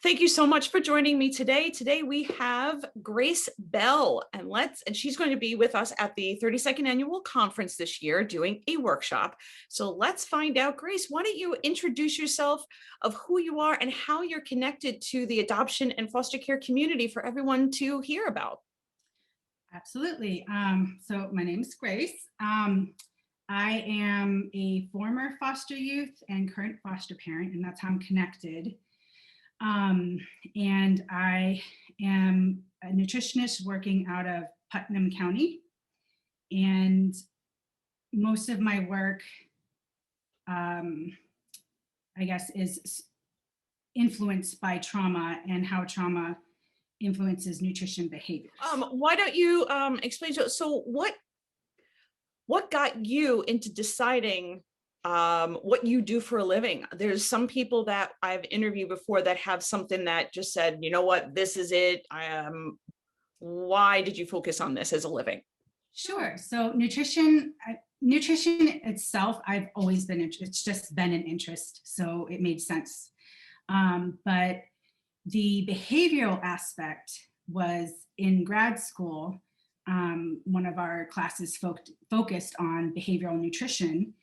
Thank you so much for joining me today. Today we have Grace Bell, and she's going to be with us at the 32nd annual conference this year doing a workshop. So let's find out. Grace, why don't you introduce yourself of who you are and how you're connected to the adoption and foster care community for everyone to hear about. Absolutely. So my name is Grace. I am a former foster youth and current foster parent, and that's how I'm connected. And I am a nutritionist working out of Putnam County. And most of my work, I guess, is influenced by trauma and how trauma influences nutrition behaviors. Why don't you explain to us, so what got you into deciding what you do for a living? There's some people that I've interviewed before that have something that just said, you know what, this is it. Why did you focus on this as a living? Sure. So nutrition itself, I've always been interested. It's just been an interest, so it made sense. But the behavioral aspect was in grad school. One of our classes focused on behavioral nutrition.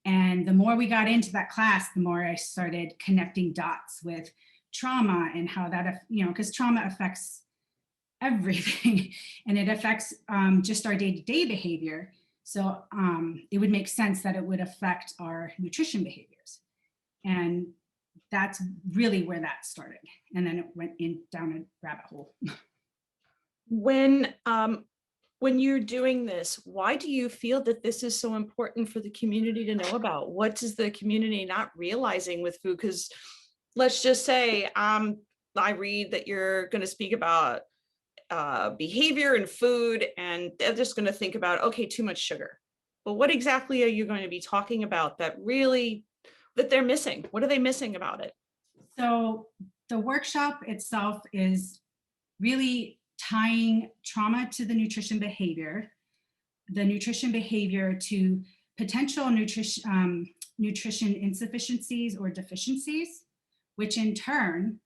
And the more we got into that class, the more I started connecting dots with trauma and how that, because trauma affects everything and it affects just our day-to-day behavior. So it would make sense that it would affect our nutrition behaviors. And that's really where that started. And then it went down a rabbit hole. When you're doing this, why do you feel that this is so important for the community to know about? What is the community not realizing with food? Because let's just say I read that you're going to speak about behavior and food, and they're just going to think about, okay, too much sugar. But what exactly are you going to be talking about that they're missing? What are they missing about it? So the workshop itself is really tying trauma to the nutrition behavior to potential nutrition insufficiencies or deficiencies, which in turn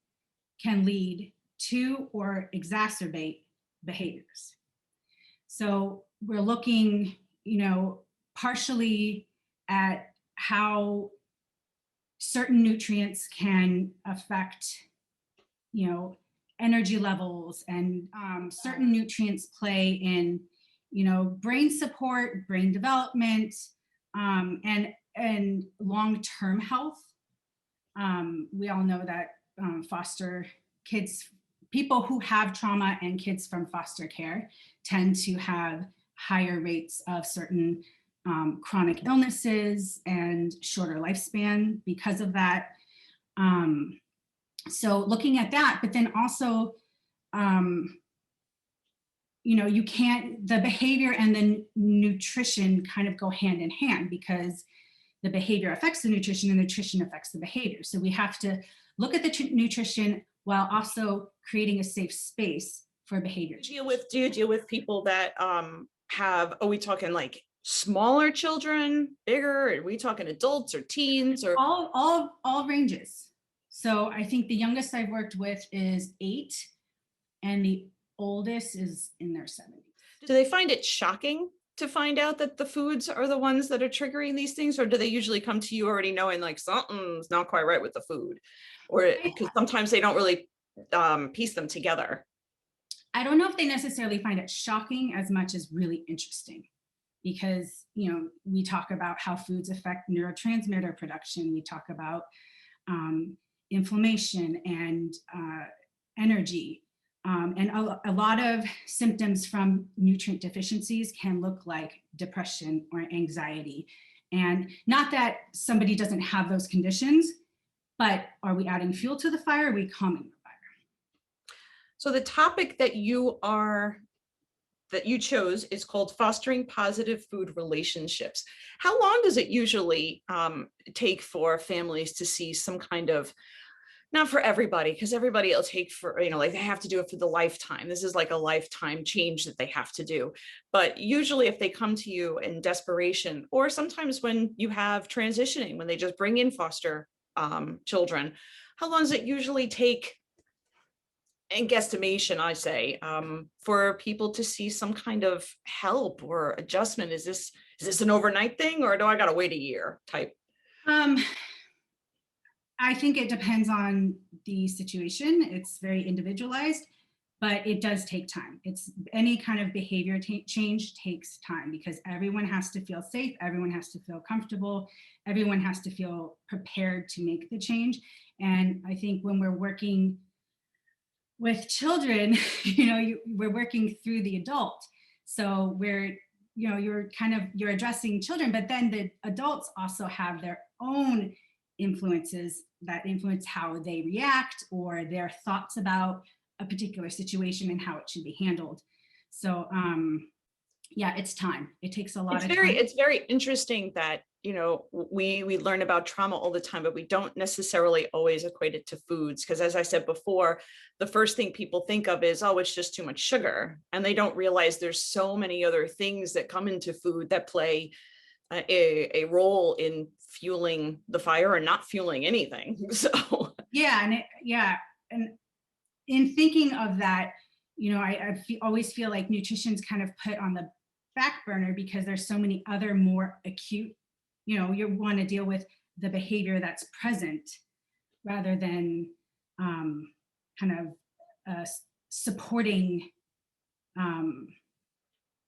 can lead to or exacerbate behaviors. So we're looking, partially at how certain nutrients can affect, energy levels, and certain nutrients play in, brain support, brain development, and long-term health. We all know that foster kids, people who have trauma and kids from foster care tend to have higher rates of certain chronic illnesses and shorter lifespan because of that. So looking at that, but then also, the behavior and the nutrition kind of go hand in hand, because the behavior affects the nutrition and nutrition affects the behavior. So we have to look at the nutrition while also creating a safe space for behavior. Do you deal with people that are we talking like smaller children, bigger? Are we talking adults or teens, or all ranges? So I think the youngest I've worked with is 8, and the oldest is in their 70s. Do they find it shocking to find out that the foods are the ones that are triggering these things, or do they usually come to you already knowing like something's not quite right with the food, or because sometimes they don't really piece them together? I don't know if they necessarily find it shocking as much as really interesting, because we talk about how foods affect neurotransmitter production. We talk about inflammation and energy. And a lot of symptoms from nutrient deficiencies can look like depression or anxiety. And not that somebody doesn't have those conditions, but are we adding fuel to the fire? Are we calming the fire? So the topic that you chose is called Fostering Positive Food Relationships. How long does it usually take for families to see some kind of, not for everybody, because everybody will take for, like they have to do it for the lifetime. This is like a lifetime change that they have to do. But usually if they come to you in desperation, or sometimes when you have transitioning, when they just bring in foster children, how long does it usually take and guesstimation, I say, for people to see some kind of help or adjustment? Is this an overnight thing, or do I gotta wait a year type? Um, I think it depends on the situation. It's very individualized, but it does take time. It's any kind of behavior change takes time because everyone has to feel safe, everyone has to feel comfortable, everyone has to feel prepared to make the change. And I think when we're working with children, we're working through the adult. So you're addressing children, but then the adults also have their own influences that influence how they react or their thoughts about a particular situation and how it should be handled. So yeah, it's time. It takes a lot It's of very time. it's very interesting that, we learn about trauma all the time, but we don't necessarily always equate it to foods. Because as I said before, the first thing people think of is, oh, it's just too much sugar. And they don't realize there's so many other things that come into food that play a role in fueling the fire or not fueling anything. So Yeah, and in thinking of that, always feel like nutrition's kind of put on the back burner because there's so many other more acute, you want to deal with the behavior that's present rather than kind of supporting, um,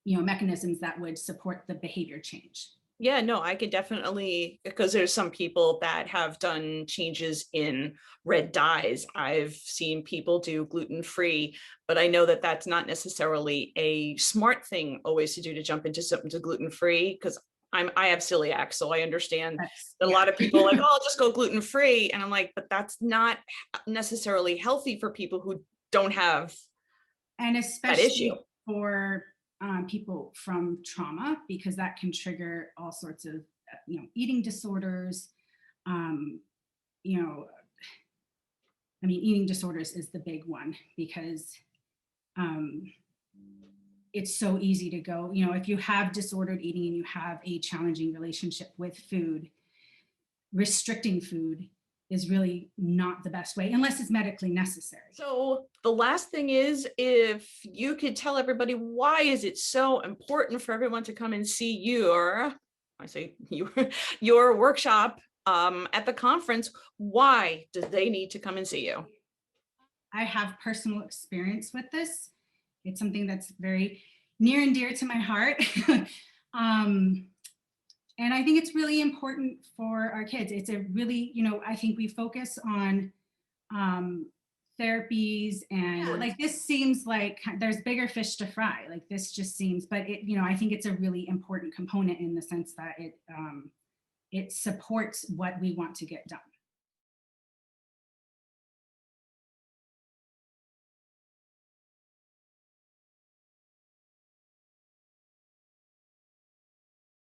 mechanisms that would support the behavior change. yeah, no, I could definitely, because there's some people that have done changes in red dyes. I've seen people do gluten-free, but I know that that's not necessarily a smart thing always to do, to jump into something to gluten-free, because I have celiac, so I understand That's, that a yeah. lot of people are like, oh, I'll just go gluten-free. And I'm like, but that's not necessarily healthy for people who don't have And that issue. especially for people from trauma, because that can trigger all sorts of, eating disorders. Um, you know, I mean, eating disorders is the big one because um, it's so easy to go, if you have disordered eating and you have a challenging relationship with food, restricting food is really not the best way unless it's medically necessary. So the last thing is, if you could tell everybody, why is it so important for everyone to come and see I say your workshop at the conference? Why do they need to come and see you? I have personal experience with this. It's something that's very near and dear to my heart. um, and I think it's really important for our kids. It's a really, I think we focus on um, therapies and Yeah. like this seems like there's bigger fish to fry. Like this just seems, but I think it's a really important component in the sense that it supports what we want to get done.